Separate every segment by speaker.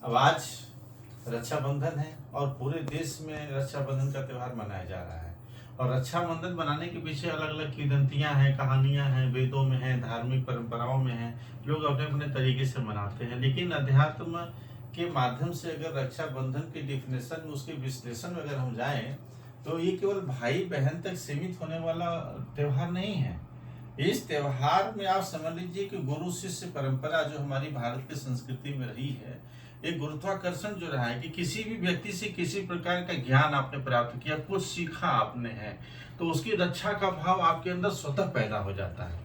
Speaker 1: अब आज रक्षाबंधन है और पूरे देश में रक्षाबंधन का त्यौहार मनाया जा रहा है। और रक्षाबंधन बनाने के पीछे अलग अलग किंवदंतियां हैं, कहानियां हैं, वेदों में हैं, धार्मिक परंपराओं में हैं। लोग अपने अपने तरीके से मनाते हैं, लेकिन अध्यात्म के माध्यम से अगर रक्षाबंधन की डिफिनेशन में, उसके विश्लेषण में अगर हम जाएं तो ये केवल भाई बहन तक सीमित होने वाला त्यौहार नहीं है। इस त्योहार में आप समझ लीजिए कि गुरु शिष्य परंपरा जो हमारी भारत की संस्कृति में रही है, एक गुरुत्वाकर्षण जो रहा है कि किसी भी व्यक्ति से किसी प्रकार का ज्ञान आपने प्राप्त किया, कुछ सीखा आपने है, तो उसकी रक्षा का भाव आपके अंदर स्वतः पैदा हो जाता है।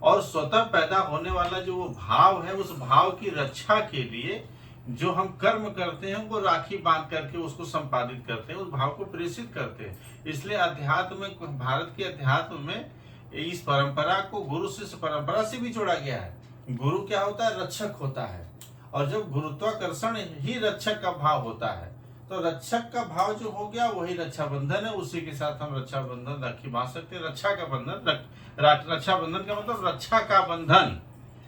Speaker 1: और स्वतः पैदा होने वाला जो वो भाव है, उस भाव की रक्षा के लिए जो हम कर्म करते हैं वो राखी बांध करके उसको संपादित करते हैं, उस भाव को प्रेषित करते हैं। इसलिए अध्यात्म, भारत के अध्यात्म में इस परंपरा को गुरु शिष्य परंपरा से भी जोड़ा गया है। गुरु क्या होता है? रक्षक होता है। और जब गुरुत्वाकर्षण ही रक्षक का भाव होता है, तो रक्षक का भाव जो हो गया वही रक्षाबंधन है। उसी के साथ हम रक्षाबंधन राखी बांध सकते हैं। रक्षा का बंधन, रक्षाबंधन का मतलब रक्षा का बंधन,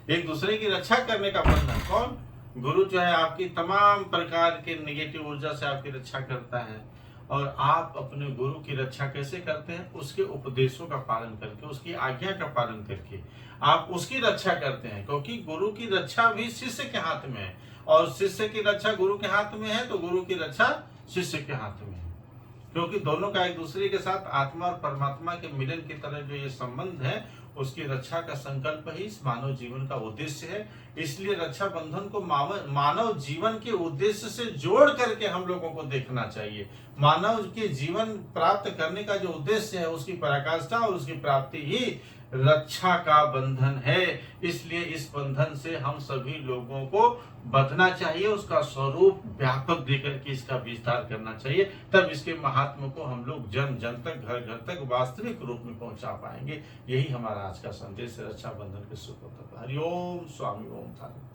Speaker 1: एक दूसरे की रक्षा करने का बंधन। कौन? गुरु जो है आपकी तमाम प्रकार के निगेटिव ऊर्जा से आपकी रक्षा करता है। और आप अपने गुरु की रक्षा कैसे करते हैं? उसके उपदेशों का पालन करके, उसकी आज्ञा का पालन करके आप उसकी रक्षा करते हैं, क्योंकि गुरु की रक्षा भी शिष्य के हाथ में है और शिष्य की रक्षा गुरु के हाथ में है, तो गुरु की रक्षा शिष्य के हाथ में है। क्योंकि दोनों का एक दूसरे के साथ आत्मा और परमात्मा के मिलन की तरह जो ये संबंध है, उसकी रक्षा का संकल्प ही इस मानव जीवन का उद्देश्य है। इसलिए रक्षाबंधन को मानव जीवन के उद्देश्य से जोड़ करके हम लोगों को देखना चाहिए। मानव के जीवन प्राप्त करने का जो उद्देश्य है, उसकी पराकाष्ठा और उसकी प्राप्ति ही रक्षा का बंधन है। इसलिए इस बंधन से हम सभी लोगों को बंधना चाहिए, उसका स्वरूप व्यापक देकर के इसका विस्तार करना चाहिए। तब इसके महात्म को हम लोग जन जन तक, घर घर तक वास्तविक रूप में पहुंचा पाएंगे। यही हमारा आज का संदेश है रक्षाबंधन के शुभ अवसर पर। हरिओम स्वामी ओम शांति।